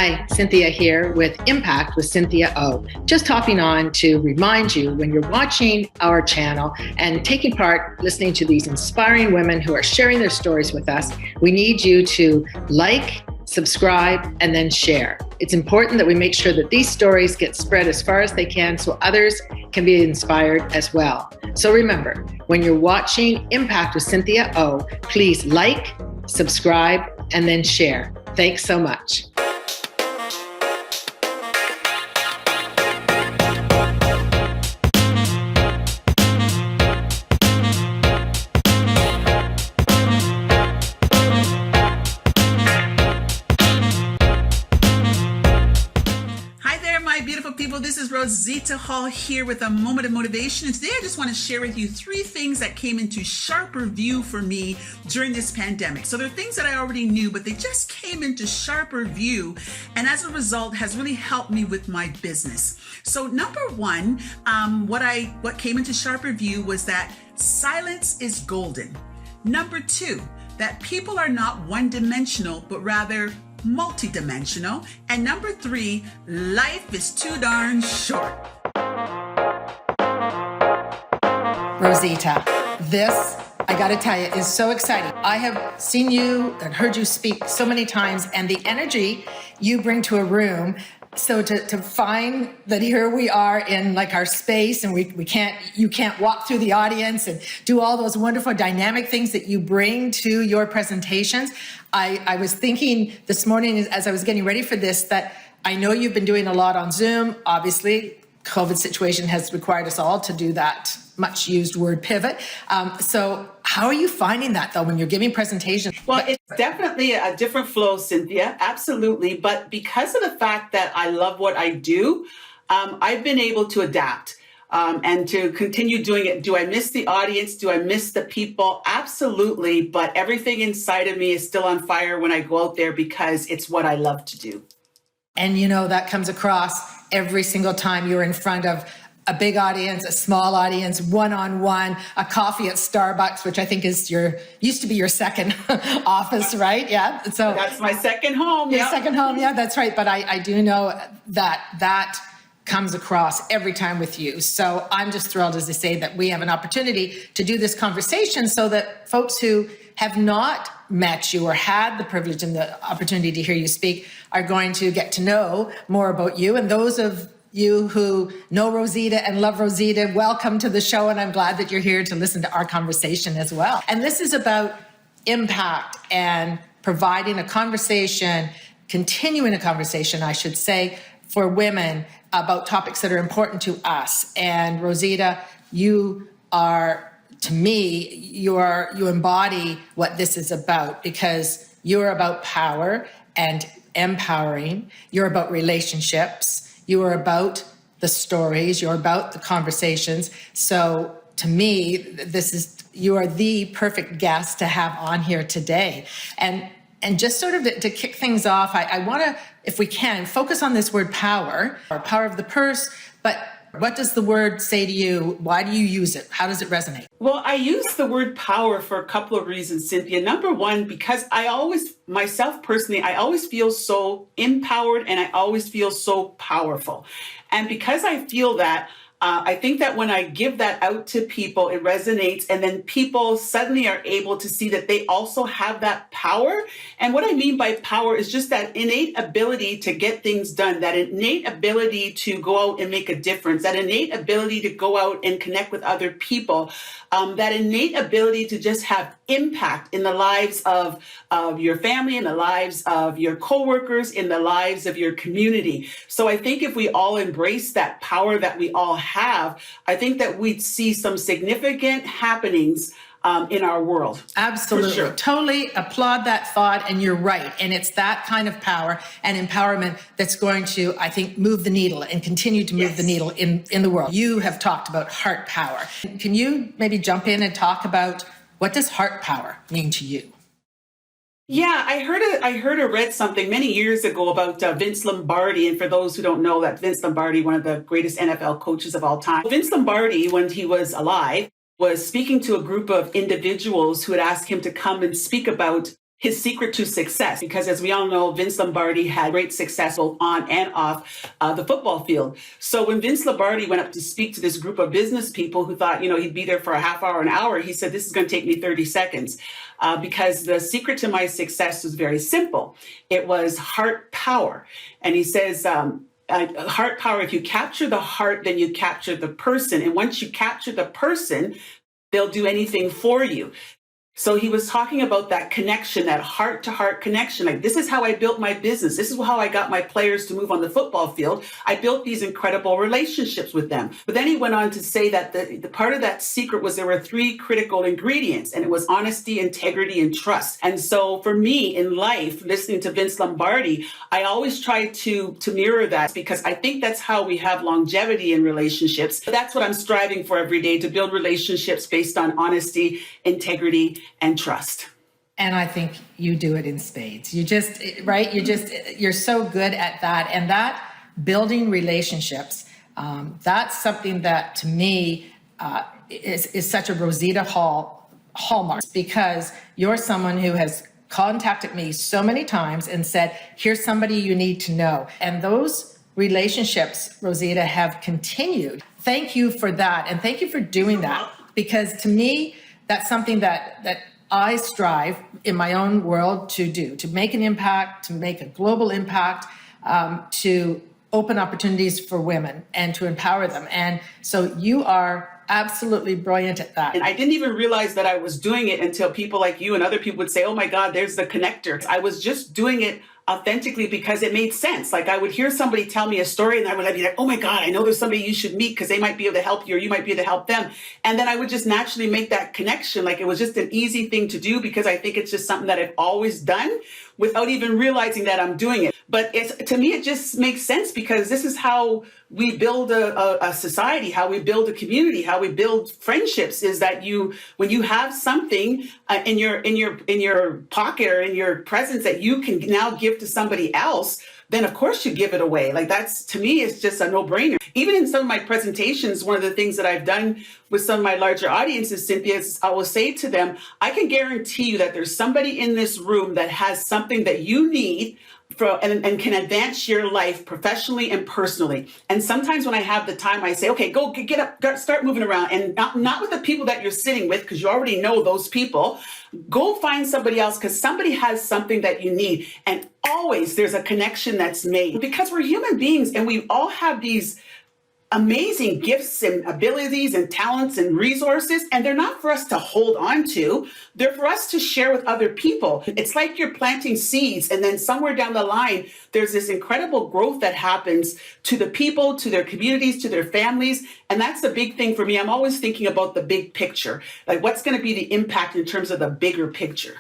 Hi, Cynthia here with Impact with Cynthia O. Just hopping on to remind you when you're watching our channel and taking part, listening to these inspiring women who are sharing their stories with us, we need you to like, subscribe, and then share. It's important that we make sure that these stories get spread as far as they can so others can be inspired as well. So remember, when you're watching Impact with Cynthia O, please like, subscribe, and then share. Thanks so much. Beautiful people, this is Rosita Hall here with a moment of motivation, and today I just want to share with you 3 things that came into sharper view for me during this pandemic. So they're things that I already knew, but they just came into sharper view, and as a result has really helped me with my business. So number 1, what came into sharper view was that silence is golden. Number 2, that people are not one-dimensional, but rather multidimensional. And number 3, life is too darn short. Rosita, this, I gotta tell you, is so exciting. I have seen you and heard you speak so many times, and the energy you bring to a room. So to find that here we are in like our space, and you can't walk through the audience and do all those wonderful dynamic things that you bring to your presentations. I was thinking this morning as I was getting ready for this that I know you've been doing a lot on Zoom. Obviously, COVID situation has required us all to do that much used word pivot. So how are you finding that though when you're giving presentations? Well, it's definitely a different flow, Cynthia, absolutely. But because of the fact that I love what I do, I've been able to adapt and to continue doing it. Do I miss the audience? Do I miss the people? Absolutely. But everything inside of me is still on fire when I go out there because it's what I love to do. And you know, that comes across every single time you're in front of a big audience, a small audience, one-on-one, a coffee at Starbucks, which I think is used to be your second office, right? Yeah. So that's my second home. Your second home. Yeah, that's right. But I do know that comes across every time with you. So I'm just thrilled, as I say, that we have an opportunity to do this conversation so that folks who have not met you or had the privilege and the opportunity to hear you speak are going to get to know more about you. And those of you who know Rosita and love Rosita, welcome to the show. And I'm glad that you're here to listen to our conversation as well. And this is about impact and providing a conversation, continuing a conversation, I should say, for women about topics that are important to us. And Rosita, you are, to me, you embody what this is about, because you're about power and empowering. You're about relationships. You are about the stories. You're about the conversations. So to me, you are the perfect guest to have on here today. And just sort of to kick things off, I want to, if we can, focus on this word power, or power of the purse. But what does the word say to you? Why do you use it? How does it resonate? Well, I use the word power for a couple of reasons, Cynthia. Number 1, because myself personally, I always feel so empowered and I always feel so powerful. And because I feel that, I think that when I give that out to people, it resonates, and then people suddenly are able to see that they also have that power. And what I mean by power is just that innate ability to get things done, that innate ability to go out and make a difference, that innate ability to go out and connect with other people, that innate ability to just have impact in the lives of your family, in the lives of your coworkers, in the lives of your community. So I think if we all embrace that power that we all have, I think that we'd see some significant happenings in our world. Absolutely. Sure. Totally applaud that thought. And you're right. And it's that kind of power and empowerment that's going to, I think, move the needle and continue to move the needle in the world. You have talked about heart power. Can you maybe jump in and talk about what does heart power mean to you? Yeah, I heard or read something many years ago about Vince Lombardi. And for those who don't know, that Vince Lombardi, one of the greatest NFL coaches of all time. Vince Lombardi, when he was alive, was speaking to a group of individuals who had asked him to come and speak about his secret to success, because as we all know, Vince Lombardi had great success both on and off the football field. So when Vince Lombardi went up to speak to this group of business people who thought, he'd be there for a half hour, an hour, he said, this is going to take me 30 seconds because the secret to my success was very simple. It was heart power. And he says, heart power, if you capture the heart, then you capture the person. And once you capture the person, they'll do anything for you. So he was talking about that connection, that heart to heart connection. Like, this is how I built my business. This is how I got my players to move on the football field. I built these incredible relationships with them. But then he went on to say that the part of that secret was there were 3 critical ingredients, and it was honesty, integrity, and trust. And so for me in life, listening to Vince Lombardi, I always try to mirror that, because I think that's how we have longevity in relationships. That's what I'm striving for every day, to build relationships based on honesty, integrity, and trust. And I think you do it in spades. You're so good at that. And that building relationships, that's something that to me is such a Rosita Hall hallmark, because you're someone who has contacted me so many times and said, here's somebody you need to know. And those relationships, Rosita, have continued. Thank you for that. And thank you for doing that, because to me, that's something that I strive in my own world to do, to make an impact, to make a global impact, to open opportunities for women and to empower them. And so you are absolutely brilliant at that. And I didn't even realize that I was doing it until people like you and other people would say, oh my God, there's the connector. I was just doing it authentically because it made sense. Like, I would hear somebody tell me a story and I would be like, oh my God, I know there's somebody you should meet because they might be able to help you, or you might be able to help them. And then I would just naturally make that connection. Like, it was just an easy thing to do because I think it's just something that I've always done without even realizing that I'm doing it. But to me, it just makes sense, because this is how we build a society, how we build a community, how we build friendships, is that when you have something in your pocket or in your presence that you can now give to somebody else, then of course you give it away. Like, that's, to me, it's just a no-brainer. Even in some of my presentations, one of the things that I've done with some of my larger audiences, Cynthia, is I will say to them, I can guarantee you that there's somebody in this room that has something that you need and can advance your life professionally and personally. And sometimes when I have the time, I say, okay, go get up, start moving around, and not with the people that you're sitting with, because you already know those people. Go find somebody else, because somebody has something that you need. And always there's a connection that's made, because we're human beings and we all have these amazing gifts and abilities and talents and resources, and they're not for us to hold on to. They're for us to share with other people. It's like you're planting seeds, and then somewhere down the line, there's this incredible growth that happens to the people, to their communities, to their families. And that's the big thing for me. I'm always thinking about the big picture, like what's going to be the impact in terms of the bigger picture.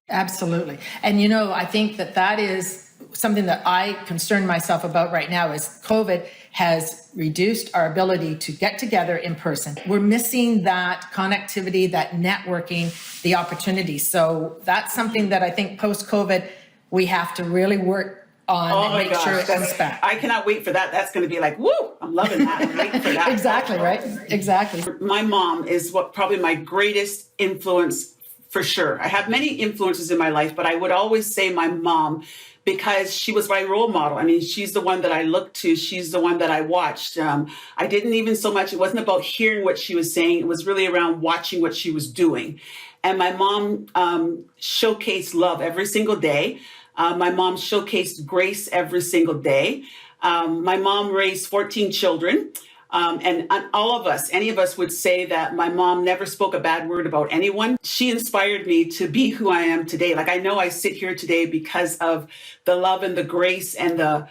Absolutely. And, I think that is something that I concern myself about right now, is COVID has reduced our ability to get together in person. We're missing that connectivity, that networking, the opportunity. So that's something that I think post-COVID, we have to really work on and make sure it comes back. I cannot wait for that. That's going to be like, woo, I'm loving that. I'm waiting for that. Exactly, right? Exactly. My mom is probably my greatest influence, for sure. I have many influences in my life, but I would always say my mom, because she was my role model. I mean, she's the one that I looked to. She's the one that I watched. I didn't even so much, it wasn't about hearing what she was saying. It was really around watching what she was doing. And my mom showcased love every single day. My mom showcased grace every single day. My mom raised 14 children. And all of us, any of us would say that my mom never spoke a bad word about anyone. She inspired me to be who I am today. Like, I know I sit here today because of the love and the grace and the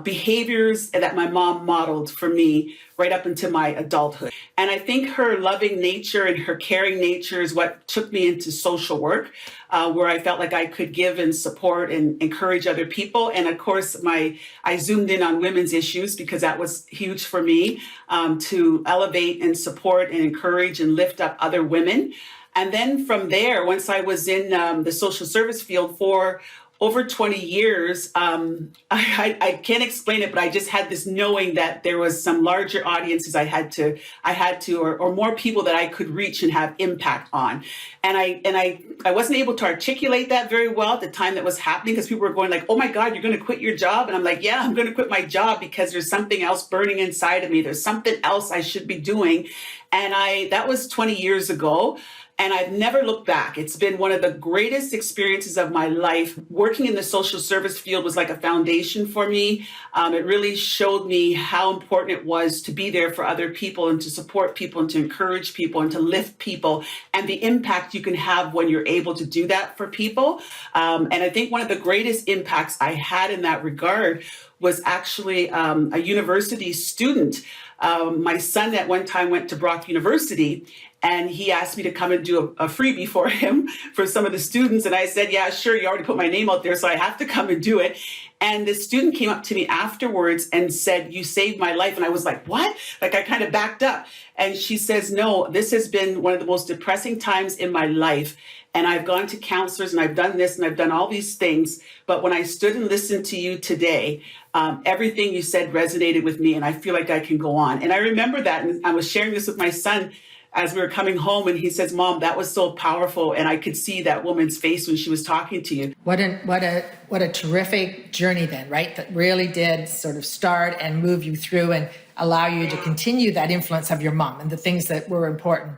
behaviors that my mom modeled for me right up into my adulthood. And I think her loving nature and her caring nature is what took me into social work, where I felt like I could give and support and encourage other people. And of course, I zoomed in on women's issues because that was huge for me, to elevate and support and encourage and lift up other women. And then from there, once I was in the social service field for over 20 years, I can't explain it, but I just had this knowing that there was some larger audiences I had to, or more people that I could reach and have impact on. And I wasn't able to articulate that very well at the time that was happening, because people were going like, oh my God, you're going to quit your job. And I'm like, yeah, I'm going to quit my job because there's something else burning inside of me. There's something else I should be doing. And that was 20 years ago. And I've never looked back. It's been one of the greatest experiences of my life. Working in the social service field was like a foundation for me. It really showed me how important it was to be there for other people and to support people and to encourage people and to lift people, and the impact you can have when you're able to do that for people. And I think one of the greatest impacts I had in that regard was actually a university student. My son at one time went to Brock University, and he asked me to come and do a freebie for him for some of the students. And I said, yeah, sure, you already put my name out there, so I have to come and do it. And the student came up to me afterwards and said, you saved my life. And I was like, what? Like, I kind of backed up. And she says, no, this has been one of the most depressing times in my life. And I've gone to counselors and I've done this and I've done all these things. But when I stood and listened to you today, everything you said resonated with me, and I feel like I can go on. And I remember that, and I was sharing this with my son as we were coming home, and he says, Mom, that was so powerful. And I could see that woman's face when she was talking to you. What a terrific journey then, right? That really did sort of start and move you through and allow you to continue that influence of your mom and the things that were important,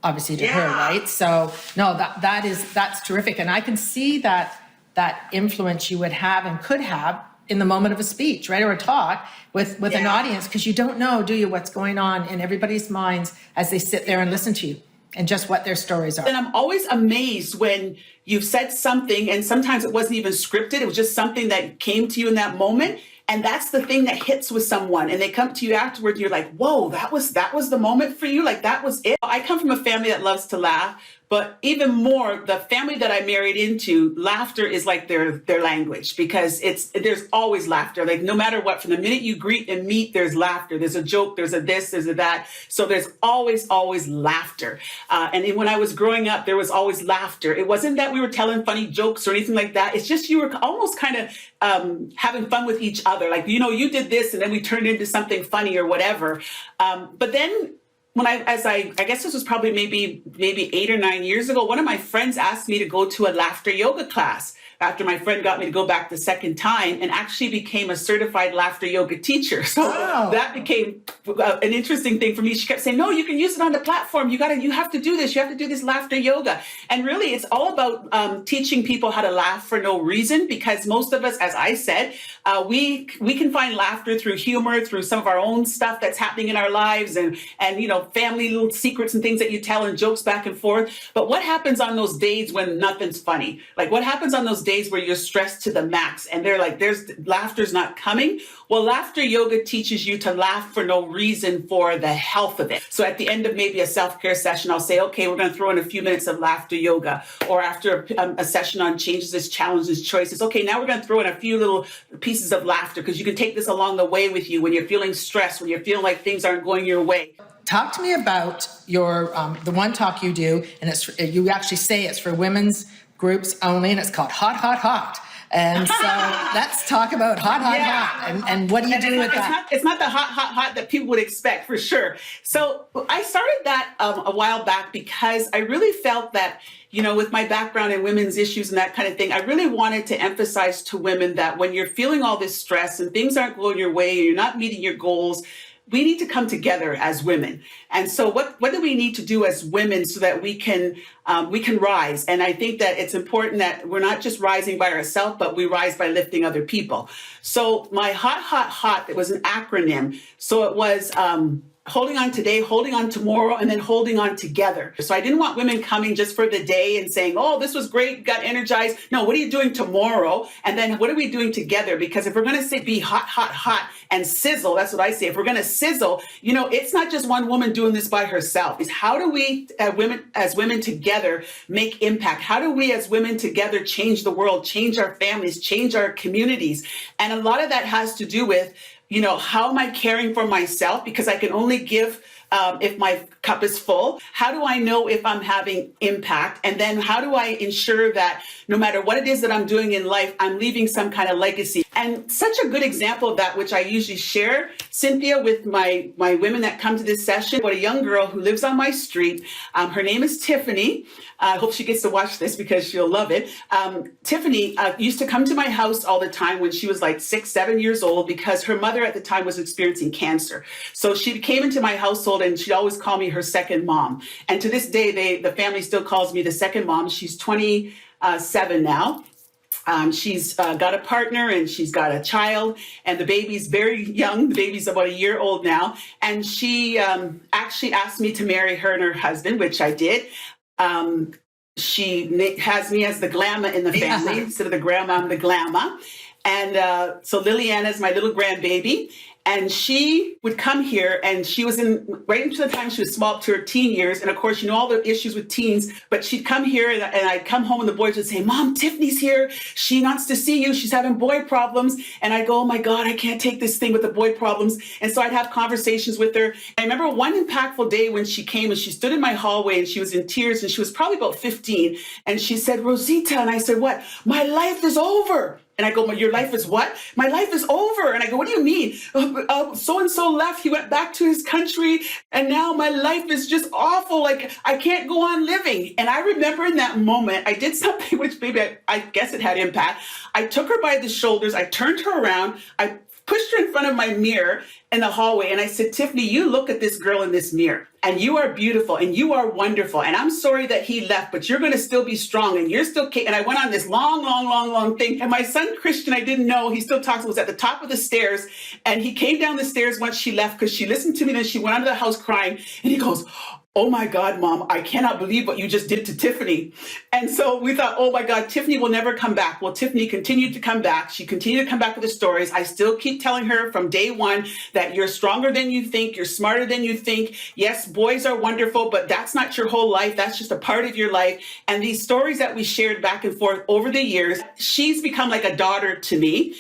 obviously, to her, right? So no, that's terrific. And I can see that influence you would have and could have in the moment of a speech, right? Or a talk with an audience, because you don't know, do you, what's going on in everybody's minds as they sit there and listen to you, and just what their stories are. And I'm always amazed when you've said something, and sometimes it wasn't even scripted. It was just something that came to you in that moment. And that's the thing that hits with someone, and they come to you afterwards, and you're like, whoa, that was the moment for you. Like, that was it. I come from a family that loves to laugh, but even more, the family that I married into, laughter is like their language, because there's always laughter. Like, no matter what, from the minute you greet and meet, there's laughter. There's a joke, there's a this, there's a that. So there's always laughter. And when I was growing up, there was always laughter. It wasn't that we were telling funny jokes or anything like that. It's just you were almost kind of having fun with each other. Like, you did this, and then we turned into something funny or whatever. But then when I guess this was probably maybe 8 or 9 years ago, one of my friends asked me to go to a laughter yoga class after my friend got me to go back the second time, and actually became a certified laughter yoga teacher. So that became an interesting thing for me. She kept saying, no, you can use it on the platform. You have to do this. You have to do this laughter yoga. And really, it's all about teaching people how to laugh for no reason, because most of us, as I said, we can find laughter through humor, through some of our own stuff that's happening in our lives, and family little secrets and things that you tell and jokes back and forth. But what happens on those days when nothing's funny? Like, what happens on those days where you're stressed to the max and they're like, laughter's not coming? Well, laughter yoga teaches you to laugh for no reason, for the health of it. So at the end of maybe a self-care session, I'll say, okay, we're going to throw in a few minutes of laughter yoga. Or after a session on changes, challenges, choices, okay, now we're going to throw in a few little pieces of laughter, because you can take this along the way with you when you're feeling stressed, when you're feeling like things aren't going your way. Talk to me about your the one talk you do, and you actually say it's for women's groups only, and it's called Hot, Hot, Hot. And so let's talk about hot, and what do you do with that? It's not the hot that people would expect, for sure. So I started that a while back because I really felt that, with my background in women's issues and that kind of thing, I really wanted to emphasize to women that when you're feeling all this stress and things aren't going your way, and you're not meeting your goals, we need to come together as women. And so what do we need to do as women so that we can rise? And I think that it's important that we're not just rising by ourselves, but we rise by lifting other people. So my hot, it was an acronym. So it was holding on today, holding on tomorrow, and then holding on together. So I didn't want women coming just for the day and saying, oh, this was great, got energized. No, what are you doing tomorrow? And then what are we doing together? Because if we're going to be hot, hot, hot and sizzle, that's what I say. If we're going to sizzle, it's not just one woman doing this by herself. It's how do we as women together make impact? How do we as women together change the world, change our families, change our communities? And a lot of that has to do with how am I caring for myself? Because I can only give if my cup is full? How do I know if I'm having impact? And then how do I ensure that no matter what it is that I'm doing in life, I'm leaving some kind of legacy? And such a good example of that, which I usually share, Cynthia, with my women that come to this session, what a young girl who lives on my street. Her name is Tiffany. I hope she gets to watch this because she'll love it. Tiffany used to come to my house all the time when she was like 6, 7 years old because her mother at the time was experiencing cancer. So she came into my household and she'd always call me her second mom. And to this day, the family still calls me the second mom. She's 27 now. She's got a partner and she's got a child, and the baby's very young. The baby's about a year old now. And she actually asked me to marry her and her husband, which I did. She has me as the glamma in the family. Instead of the grandma, I'm the glamma. And so Liliana is my little grandbaby. And she would come here, and she was right into the time she was small, up to her teen years. And of course, you know all the issues with teens, but she'd come here and I'd come home and the boys would say, Mom, Tiffany's here. She wants to see you. She's having boy problems. And I'd go, oh my God, I can't take this thing with the boy problems. And so I'd have conversations with her. I remember one impactful day when she came and she stood in my hallway and she was in tears and she was probably about 15. And she said, Rosita. And I said, what? My life is over. And I go, well, your life is what? My life is over. And I go, what do you mean? So-and-so left. He went back to his country. And now my life is just awful. Like, I can't go on living. And I remember in that moment, I did something which maybe I guess it had impact. I took her by the shoulders. I turned her around. I pushed her in front of my mirror in the hallway. And I said, Tiffany, you look at this girl in this mirror. And you are beautiful and you are wonderful. And I'm sorry that he left, but you're going to still be strong and you're still, and I went on this long thing. And my son, Christian, I didn't know, he still talks, was at the top of the stairs. And he came down the stairs once she left because she listened to me. Then she went out of the house crying. And he goes, oh my God, Mom, I cannot believe what you just did to Tiffany. And so we thought, oh my God, Tiffany will never come back. Well, Tiffany continued to come back. She continued to come back with the stories. I still keep telling her from day one that you're stronger than you think. You're smarter than you think. Yes, boys are wonderful, but that's not your whole life. That's just a part of your life. And these stories that we shared back and forth over the years, she's become like a daughter to me.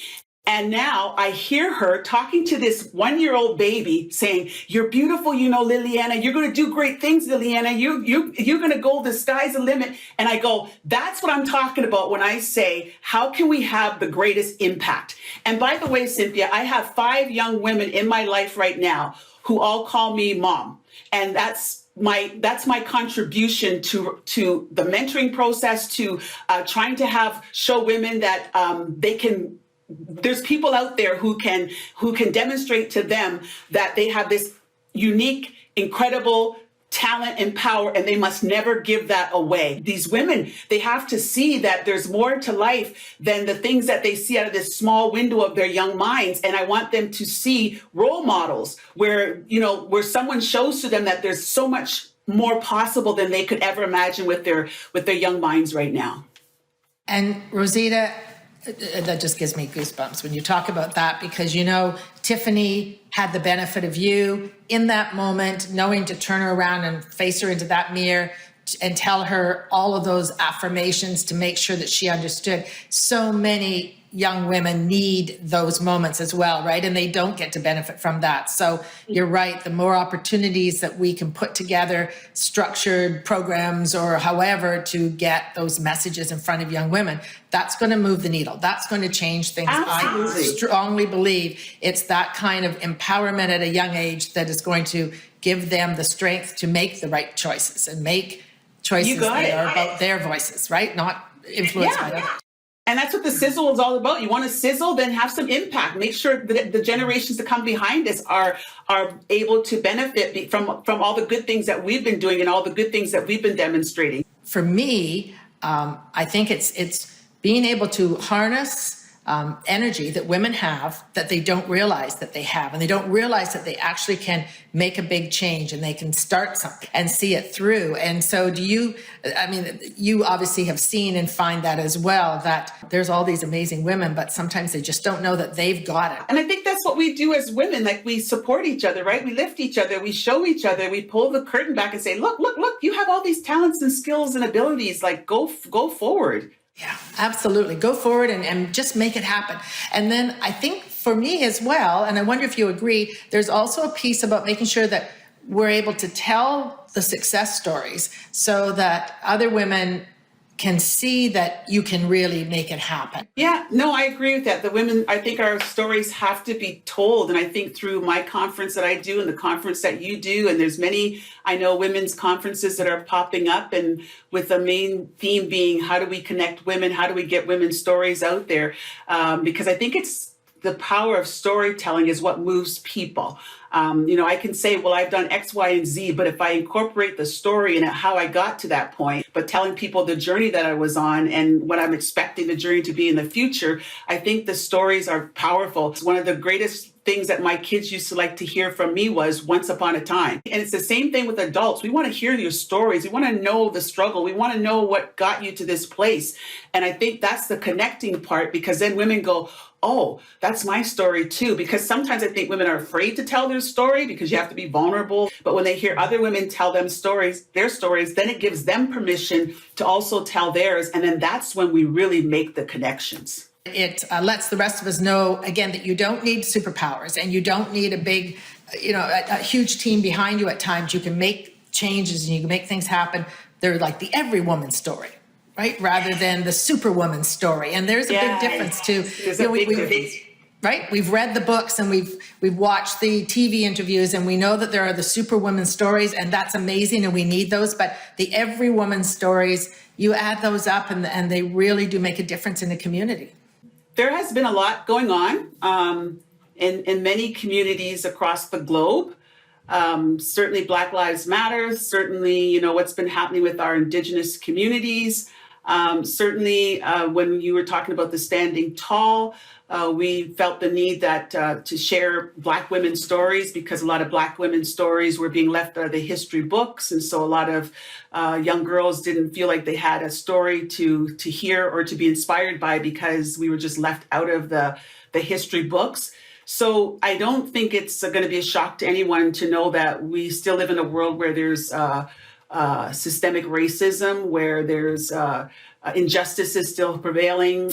And now I hear her talking to this 1-year-old baby saying, you're beautiful, you know, Liliana, you're going to do great things, Liliana, you're going to go, the sky's the limit. And I go, that's what I'm talking about when I say, how can we have the greatest impact? And by the way, Cynthia, I have 5 young women in my life right now who all call me mom. And that's my contribution to the mentoring process, to trying to show women that they can. There's people out there who can demonstrate to them that they have this unique, incredible talent and power, and they must never give that away. These women, they have to see that there's more to life than the things that they see out of this small window of their young minds. And I want them to see role models where someone shows to them that there's so much more possible than they could ever imagine with their young minds right now. And Rosita, that just gives me goosebumps when you talk about that, because, Tiffany had the benefit of you in that moment, knowing to turn her around and face her into that mirror and tell her all of those affirmations to make sure that she understood. So many young women need those moments as well, right? And they don't get to benefit from that. So you're right. The more opportunities that we can put together, structured programs or however, to get those messages in front of young women, that's going to move the needle. That's going to change things. Absolutely. I strongly believe it's that kind of empowerment at a young age that is going to give them the strength to make the right choices and make choices that are about their voices, right? Not influenced by others. And that's what the sizzle is all about. You want to sizzle, then have some impact. Make sure that the generations to come behind us are able to benefit from all the good things that we've been doing and all the good things that we've been demonstrating. For me, I think it's being able to harness energy that women have that they don't realize that they have, and they don't realize that they actually can make a big change and they can start something and see it through. And so you obviously have seen and find that as well, that there's all these amazing women, but sometimes they just don't know that they've got it. And I think that's what we do as women. Like, we support each other, right? We lift each other, we show each other, we pull the curtain back and say, look, you have all these talents and skills and abilities, like go forward. Yeah, absolutely. Go forward and just make it happen. And then I think for me as well, and I wonder if you agree, there's also a piece about making sure that we're able to tell the success stories so that other women can see that you can really make it happen. Yeah, no, I agree with that. The women, I think our stories have to be told. And I think through my conference that I do and the conference that you do, and there's many, I know, women's conferences that are popping up, and with the main theme being, how do we connect women? How do we get women's stories out there? Because I think it's the power of storytelling is what moves people. I can say, well, I've done X, Y, and Z, but if I incorporate the story and how I got to that point, but telling people the journey that I was on and what I'm expecting the journey to be in the future, I think the stories are powerful. It's one of the greatest things that my kids used to like to hear from me was once upon a time. And it's the same thing with adults. We want to hear your stories. We want to know the struggle. We want to know what got you to this place. And I think that's the connecting part, because then women go, oh, that's my story too. Because sometimes I think women are afraid to tell their story because you have to be vulnerable. But when they hear other women tell them stories, their stories, then it gives them permission to also tell theirs. And then that's when we really make the connections. It lets the rest of us know, again, that you don't need superpowers and you don't need a big, a huge team behind you at times. You can make changes and you can make things happen. They're like the every woman story, right? Rather than the superwoman story. And there's a big difference too. There's a big difference. Right? We've read the books and we've watched the TV interviews, and we know that there are the superwoman stories, and that's amazing and we need those. But the every woman stories, you add those up and they really do make a difference in the community. There has been a lot going on in many communities across the globe. Certainly Black Lives Matter, certainly, what's been happening with our Indigenous communities. Certainly when you were talking about the Standing Tall, we felt the need that to share Black women's stories, because a lot of Black women's stories were being left out of the history books. And so a lot of young girls didn't feel like they had a story to hear or to be inspired by, because we were just left out of the history books. So I don't think it's going to be a shock to anyone to know that we still live in a world where there's systemic racism, where there's injustices still prevailing,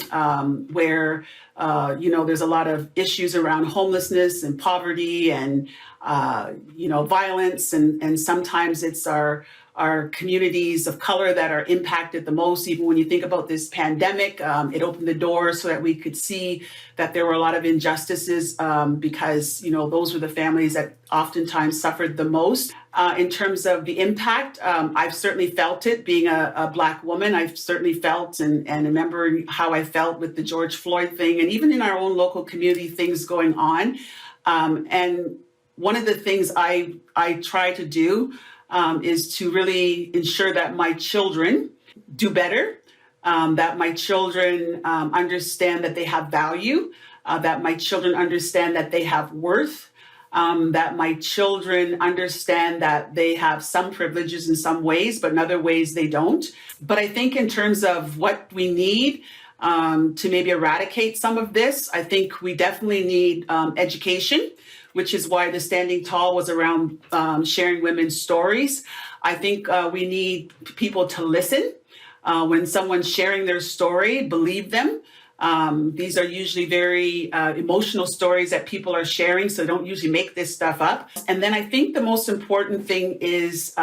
where there's a lot of issues around homelessness and poverty and violence, and sometimes it's our communities of color that are impacted the most. Even when you think about this pandemic, it opened the door so that we could see that there were a lot of injustices because, those were the families that oftentimes suffered the most. In terms of the impact, I've certainly felt it being a Black woman. I've certainly felt and remember how I felt with the George Floyd thing, and even in our own local community, things going on. And one of the things I try to do is to really ensure that my children do better, that my children understand that they have value, that my children understand that they have worth, that my children understand that they have some privileges in some ways, but in other ways they don't. But I think in terms of what we need to maybe eradicate some of this, I think we definitely need education, which is why the Standing Tall was around sharing women's stories. I think we need people to listen. When someone's sharing their story, believe them. These are usually very emotional stories that people are sharing, so don't usually make this stuff up. And then I think the most important thing is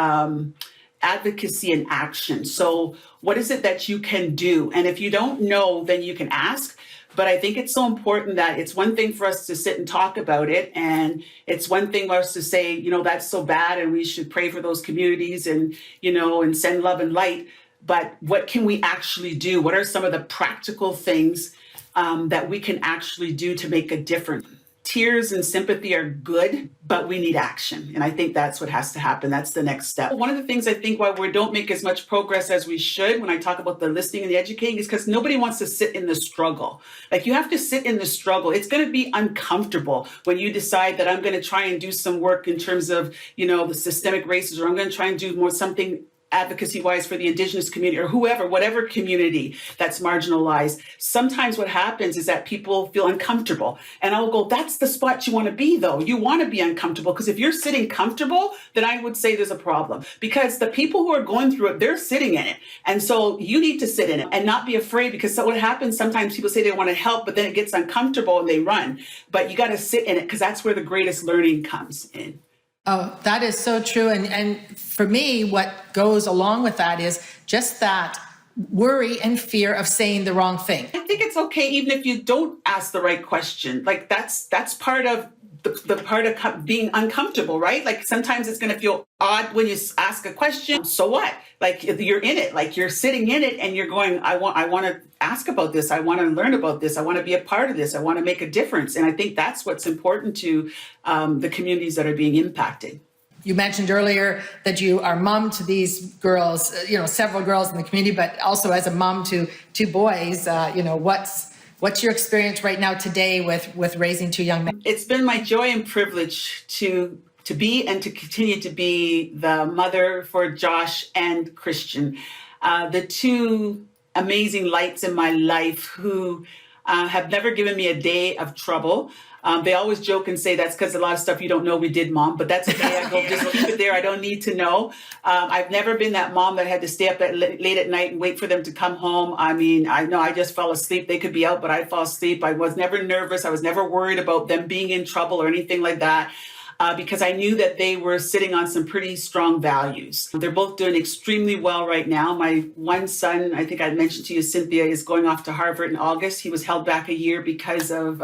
advocacy and action. So what is it that you can do? And if you don't know, then you can ask. But I think it's so important that it's one thing for us to sit and talk about it. And it's one thing for us to say, that's so bad and we should pray for those communities and, and send love and light. But what can we actually do? What are some of the practical things that we can actually do to make a difference? Tears and sympathy are good, but we need action. And I think that's what has to happen. That's the next step. One of the things I think why we don't make as much progress as we should when I talk about the listening and the educating is because nobody wants to sit in the struggle. Like, you have to sit in the struggle. It's going to be uncomfortable when you decide that I'm going to try and do some work in terms of, the systemic racism, or I'm going to try and do more something advocacy-wise for the Indigenous community or whatever community that's marginalized. Sometimes what happens is that people feel uncomfortable. And I'll go, that's the spot you want to be, though. You want to be uncomfortable, because if you're sitting comfortable, then I would say there's a problem. Because the people who are going through it, they're sitting in it. And so you need to sit in it and not be afraid, because what happens, sometimes people say they want to help, but then it gets uncomfortable and they run. But you got to sit in it, because that's where the greatest learning comes in. Oh, that is so true. And for me, what goes along with that is just that worry and fear of saying the wrong thing. I think it's okay even if you don't ask the right question. Like that's part of the part of being uncomfortable, right? Like sometimes it's going to feel odd when you ask a question. So what? Like you're in it, like you're sitting in it and you're going, I want to ask about this. I want to learn about this. I want to be a part of this. I want to make a difference. And I think that's what's important to the communities that are being impacted. You mentioned earlier that you are mom to these girls, several girls in the community, but also as a mom to two boys, what's your experience right now today with raising two young men? It's been my joy and privilege to be and to continue to be the mother for Josh and Christian, the two amazing lights in my life who have never given me a day of trouble. They always joke and say that's because a lot of stuff you don't know we did, Mom, but that's okay. I go, just keep it there. I don't need to know. I've never been that mom that had to stay up late at night and wait for them to come home. I mean, I know I just fell asleep. They could be out, but I'd fall asleep. I was never nervous. I was never worried about them being in trouble or anything like that. Because I knew that they were sitting on some pretty strong values. They're both doing extremely well right now. My one son, I think I mentioned to you, Cynthia, is going off to Harvard in August. He was held back a year because of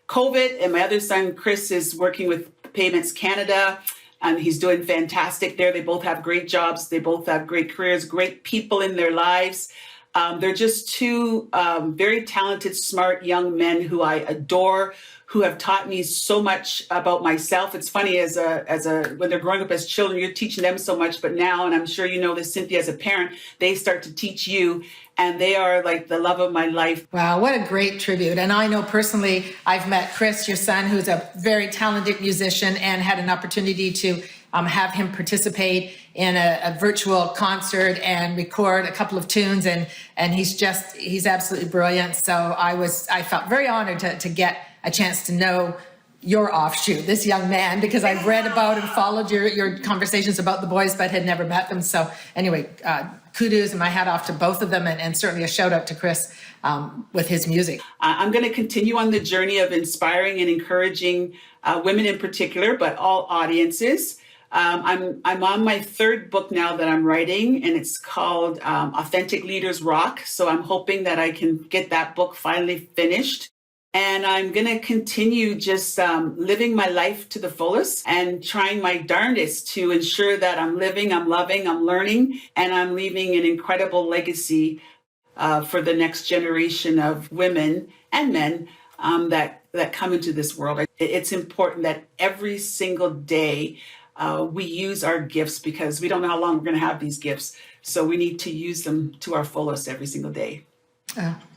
COVID. And my other son, Chris, is working with Payments Canada. And he's doing fantastic there. They both have great jobs. They both have great careers, great people in their lives. They're just two very talented, smart young men who I adore, who have taught me so much about myself. It's funny when they're growing up as children, you're teaching them so much, but now, and I'm sure you know this, Cynthia, as a parent, they start to teach you, and they are like the love of my life. Wow, what a great tribute. And I know personally, I've met Chris, your son, who's a very talented musician, and had an opportunity to have him participate in a virtual concert and record a couple of tunes. And he's absolutely brilliant. So I felt very honored to get a chance to know your offshoot, this young man, because I've read about and followed your conversations about the boys, but had never met them. So anyway, kudos and my hat off to both of them, and certainly a shout out to Chris with his music. I'm going to continue on the journey of inspiring and encouraging women in particular, but all audiences. I'm on my third book now that I'm writing, and it's called Authentic Leaders Rock. So I'm hoping that I can get that book finally finished. And I'm going to continue just living my life to the fullest and trying my darndest to ensure that I'm living, I'm loving, I'm learning, and I'm leaving an incredible legacy for the next generation of women and men that come into this world. It's important that every single day we use our gifts, because we don't know how long we're going to have these gifts. So we need to use them to our fullest every single day.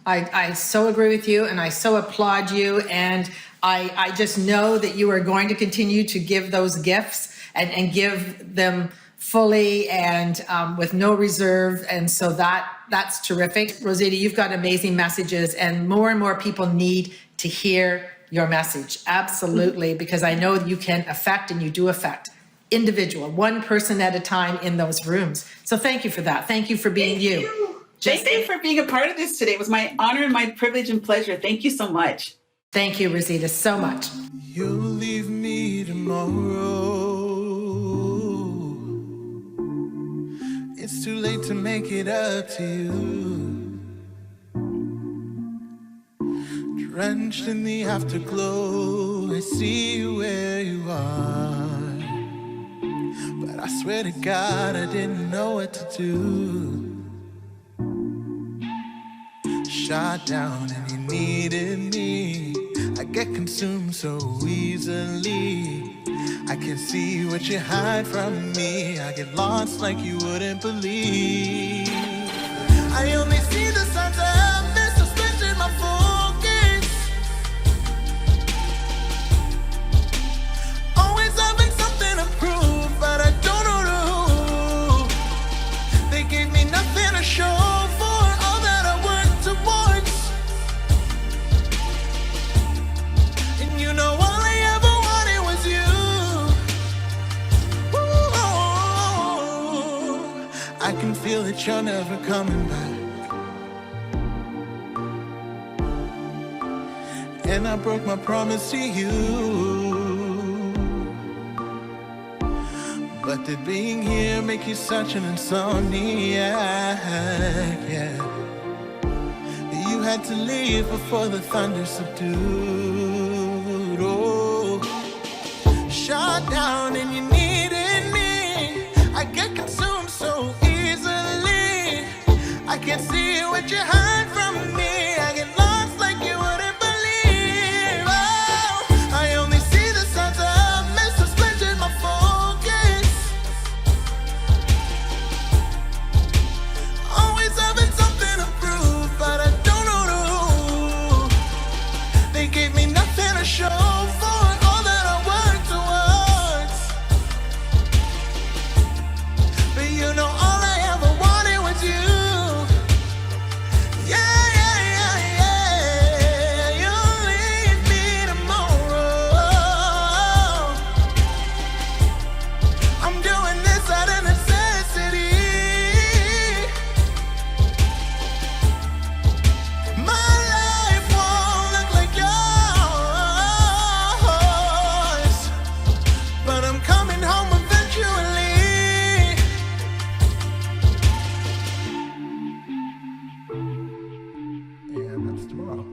I so agree with you, and I so applaud you, and I just know that you are going to continue to give those gifts and give them fully and with no reserve, and so that's terrific. Rosita, you've got amazing messages, and more people need to hear your message. Absolutely, because I know you can affect, and you do affect, individual, one person at a time in those rooms. So thank you for that. Thank you for being you. Thank you for being a part of this today. It was my honor and my privilege and pleasure. Thank you so much. Thank you, Rosita, so much. You'll leave me tomorrow. It's too late to make it up to you. Drenched in the afterglow, I see you where you are. But I swear to God, I didn't know what to do. Shot down and you needed me. I get consumed so easily. I can see what you hide from me. I get lost like you wouldn't believe. I only see the signs of this, so switching my focus. Always having something to prove, but I don't know who. They gave me nothing to show for. I can feel that you're never coming back. And I broke my promise to you. But did being here make you such an insomniac? Yeah. You had to leave before the thunder subdued. Oh, shut down and you needed me. I get consumed so easily. I can't see what you hide from me. I get lost like you wouldn't believe. Oh, I only see the signs of mist have splintered my focus. Always having something to prove, but I don't know who. They gave me nothing to show for all that I worked towards. But you know all I ever wanted was you. Yeah, yeah, yeah, yeah. You'll leave me tomorrow. I'm doing this out of necessity. My life won't look like yours, but I'm coming home eventually. And that's tomorrow.